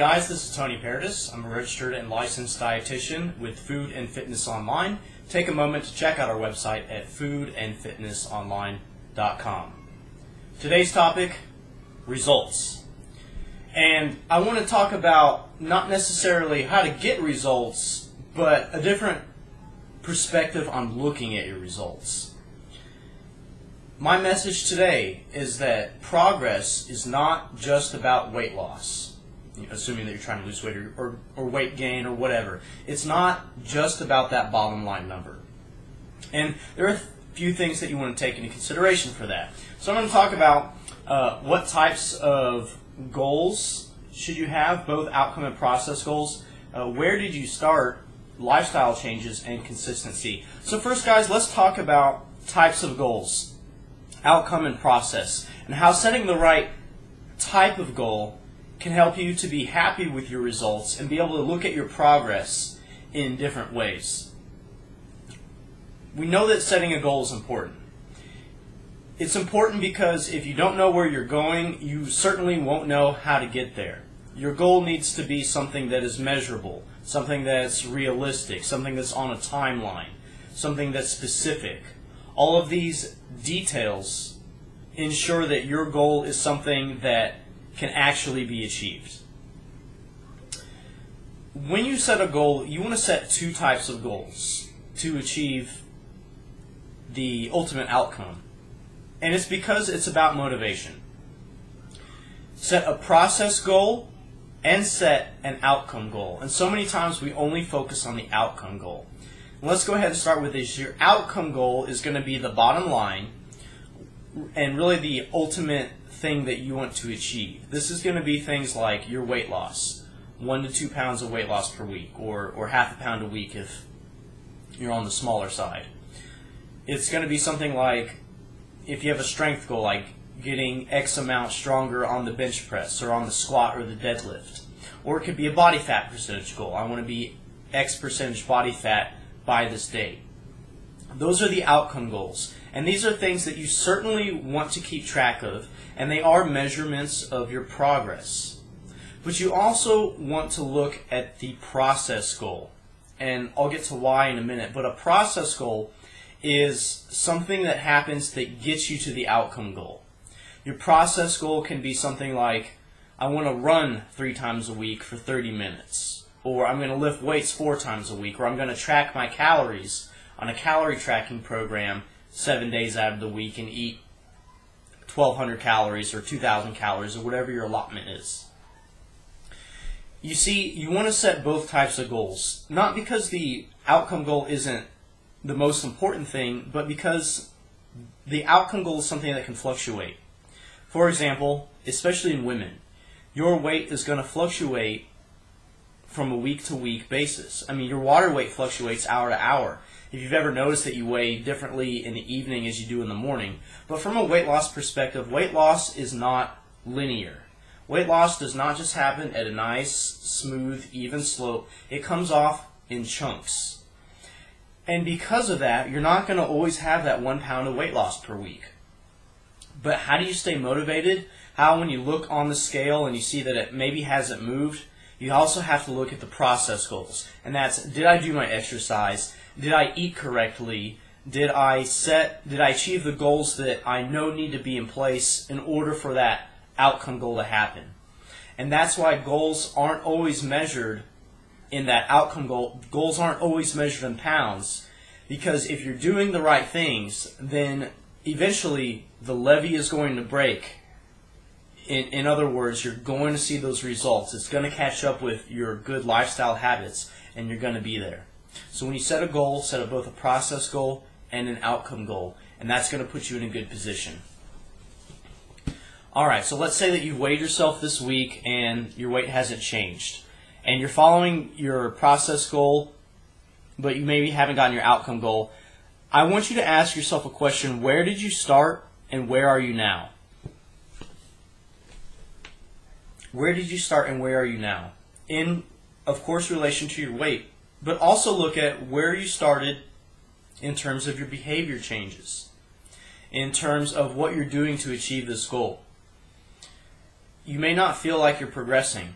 guys, this is Tony Paradis. I'm a registered and licensed dietitian with Food and Fitness Online. Take a moment to check out our website at foodandfitnessonline.com. Today's topic, results. And I want to talk about not necessarily how to get results, but a different perspective on looking at your results. My message today is that progress is not just about weight loss, assuming that you're trying to lose weight or weight gain or whatever. It's not just about that bottom line number. And there are a few things that you want to take into consideration for that. So I'm going to talk about what types of goals should you have, both outcome and process goals. Where did you start, lifestyle changes, and consistency. So first, guys, let's talk about types of goals, outcome and process, and how setting the right type of goal can help you to be happy with your results and be able to look at your progress in different ways. We know that setting a goal is important. It's important because if you don't know where you're going, you certainly won't know how to get there. Your goal needs to be something that is measurable, something that's realistic, something that's on a timeline, something that's specific. All of these details ensure that your goal is something that can actually be achieved. When you set a goal, you want to set two types of goals to achieve the ultimate outcome. And it's because it's about motivation. Set a process goal and set an outcome goal. And so many times we only focus on the outcome goal. Let's go ahead and start with this. Your outcome goal is going to be the bottom line and really the ultimate thing that you want to achieve. This is going to be things like your weight loss, 1 to 2 pounds of weight loss per week, or half a pound a week if you're on the smaller side. It's going to be something like, if you have a strength goal, like getting X amount stronger on the bench press or on the squat or the deadlift. Or it could be a body fat percentage goal. I want to be X percentage body fat by this date. Those are the outcome goals. And these are things that you certainly want to keep track of, and they are measurements of your progress. But you also want to look at the process goal. And I'll get to why in a minute. But a process goal is something that happens that gets you to the outcome goal. Your process goal can be something like, I want to run 3 times a week for 30 minutes. Or I'm going to lift weights 4 times a week. Or I'm going to track my calories on a calorie tracking program 7 days out of the week and eat 1,200 calories or 2,000 calories or whatever your allotment is. You see, you want to set both types of goals. Not because the outcome goal isn't the most important thing, but because the outcome goal is something that can fluctuate. For example, especially in women, your weight is going to fluctuate from a week-to-week basis. I mean, your water weight fluctuates hour to hour. If you've ever noticed that you weigh differently in the evening as you do in the morning. But from a weight loss perspective, weight loss is not linear. Weight loss does not just happen at a nice, smooth, even slope. It comes off in chunks. And because of that, you're not going to always have that 1 pound of weight loss per week. But how do you stay motivated? How, when you look on the scale and you see that it maybe hasn't moved, you also have to look at the process goals. And that's, did I do my exercise? Did I eat correctly? Did I achieve the goals that I know need to be in place in order for that outcome goal to happen? And that's why goals aren't always measured in that outcome goal. Goals aren't always measured in pounds, because if you're doing the right things, then eventually the levee is going to break. In other words, you're going to see those results. It's going to catch up with your good lifestyle habits, and you're going to be there. So when you set a goal, set up both a process goal and an outcome goal, and that's going to put you in a good position. Alright, so let's say that you've weighed yourself this week and your weight hasn't changed. And you're following your process goal, but you maybe haven't gotten your outcome goal. I want you to ask yourself a question: where did you start and where are you now? Where did you start and where are you now? In, of course, relation to your weight, but also look at where you started in terms of your behavior changes, in terms of what you're doing to achieve this goal. You may not feel like you're progressing.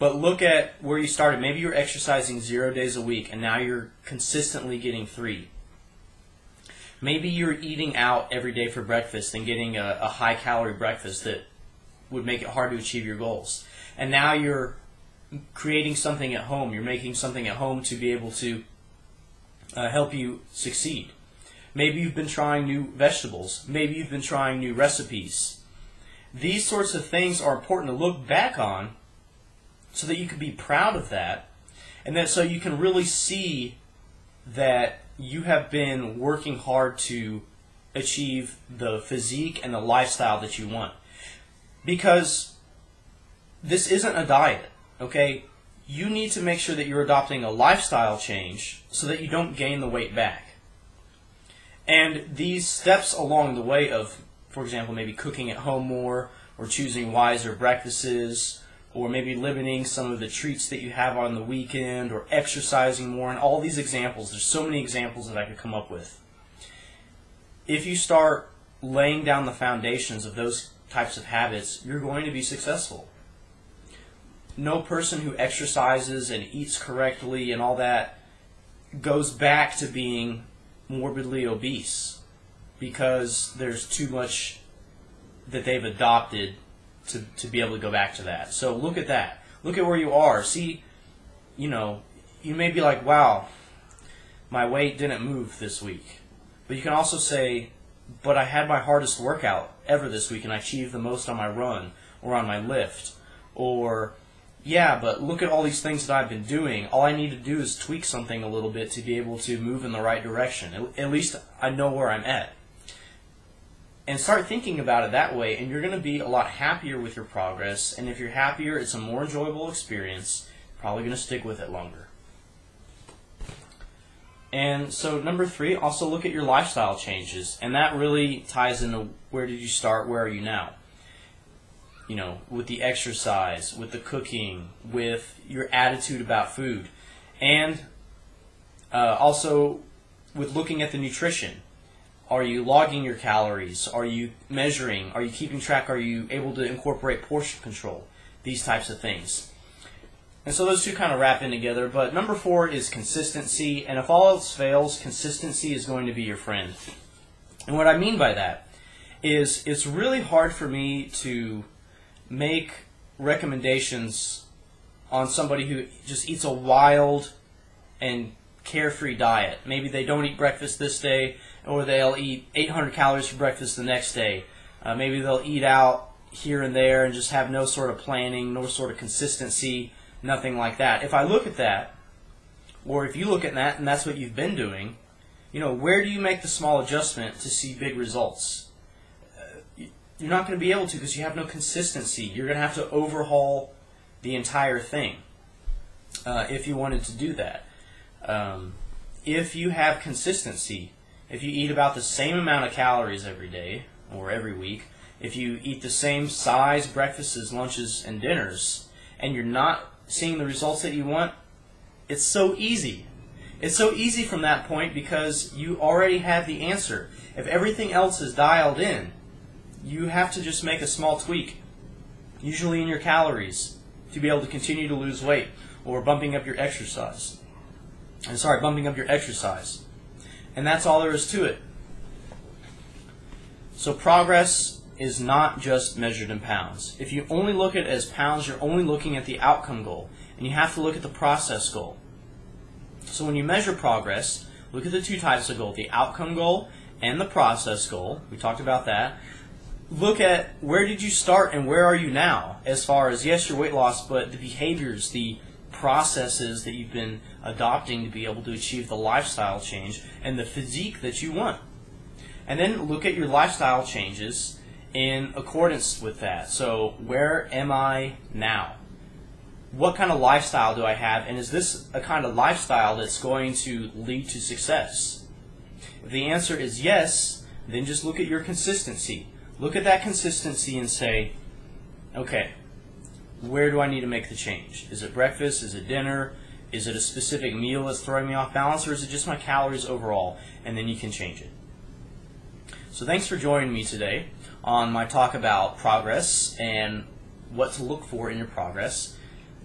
But look at where you started. Maybe you're exercising 0 days a week, and now you're consistently getting 3. Maybe you're eating out every day for breakfast and getting a high-calorie breakfast that would make it hard to achieve your goals. And now you're creating something at home. You're making something at home to be able to help you succeed. Maybe you've been trying new vegetables. Maybe you've been trying new recipes. These sorts of things are important to look back on so that you can be proud of that, and that so you can really see that you have been working hard to achieve the physique and the lifestyle that you want. Because this isn't a diet, okay? You need to make sure that you're adopting a lifestyle change so that you don't gain the weight back. And these steps along the way of, for example, maybe cooking at home more, or choosing wiser breakfasts, or maybe limiting some of the treats that you have on the weekend, or exercising more, and all these examples. There's so many examples that I could come up with. If you start laying down the foundations of those types of habits, you're going to be successful. No person who exercises and eats correctly and all that goes back to being morbidly obese because there's too much that they've adopted to be able to go back to that. So look at that. Look at where you are. See, you may be like, wow, my weight didn't move this week. But you can also say, but I had my hardest workout ever this week and I achieved the most on my run or on my lift. Or, yeah, but look at all these things that I've been doing. All I need to do is tweak something a little bit to be able to move in the right direction. At least I know where I'm at. And start thinking about it that way, and you're going to be a lot happier with your progress. And if you're happier, it's a more enjoyable experience. Probably going to stick with it longer. And so number 3, also look at your lifestyle changes. And that really ties into where did you start, where are you now? With the exercise, with the cooking, with your attitude about food. And also with looking at the nutrition. Are you logging your calories? Are you measuring? Are you keeping track? Are you able to incorporate portion control? These types of things. And so those two kind of wrap in together. But number 4 is consistency. And if all else fails, consistency is going to be your friend. And what I mean by that is it's really hard for me to make recommendations on somebody who just eats a wild and carefree diet. Maybe they don't eat breakfast this day, or they'll eat 800 calories for breakfast the next day. Maybe they'll eat out here and there and just have no sort of planning, no sort of consistency, nothing like that. If I look at that, or if you look at that and that's what you've been doing, where do you make the small adjustment to see big results? You're not going to be able to because you have no consistency. You're going to have to overhaul the entire thing if you wanted to do that. If you have consistency, if you eat about the same amount of calories every day or every week, if you eat the same size breakfasts, lunches, and dinners, and you're not seeing the results that you want, it's so easy. It's so easy from that point because you already have the answer. If everything else is dialed in, you have to just make a small tweak, usually in your calories, to be able to continue to lose weight, or bumping up your exercise. Bumping up your exercise. And that's all there is to it. So progress is not just measured in pounds. If you only look at it as pounds, you're only looking at the outcome goal. And you have to look at the process goal. So when you measure progress, look at the 2 types of goal, the outcome goal and the process goal. We talked about that. Look at where did you start and where are you now, as far as, yes, your weight loss, but the behaviors, the processes that you've been adopting to be able to achieve the lifestyle change and the physique that you want. And then look at your lifestyle changes in accordance with that. So where am I now? What kind of lifestyle do I have, and is this a kind of lifestyle that's going to lead to success? If the answer is yes, then just look at your consistency. Look at that consistency and say, okay, where do I need to make the change? Is it breakfast? Is it dinner? Is it a specific meal that's throwing me off balance? Or is it just my calories overall? And then you can change it. So thanks for joining me today on my talk about progress and what to look for in your progress.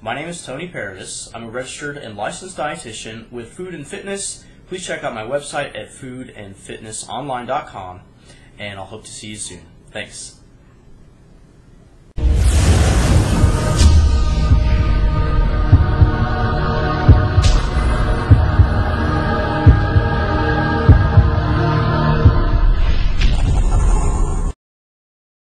My name is Tony Paradis. I'm a registered and licensed dietitian with Food and Fitness. Please check out my website at foodandfitnessonline.com, and I'll hope to see you soon. Thanks.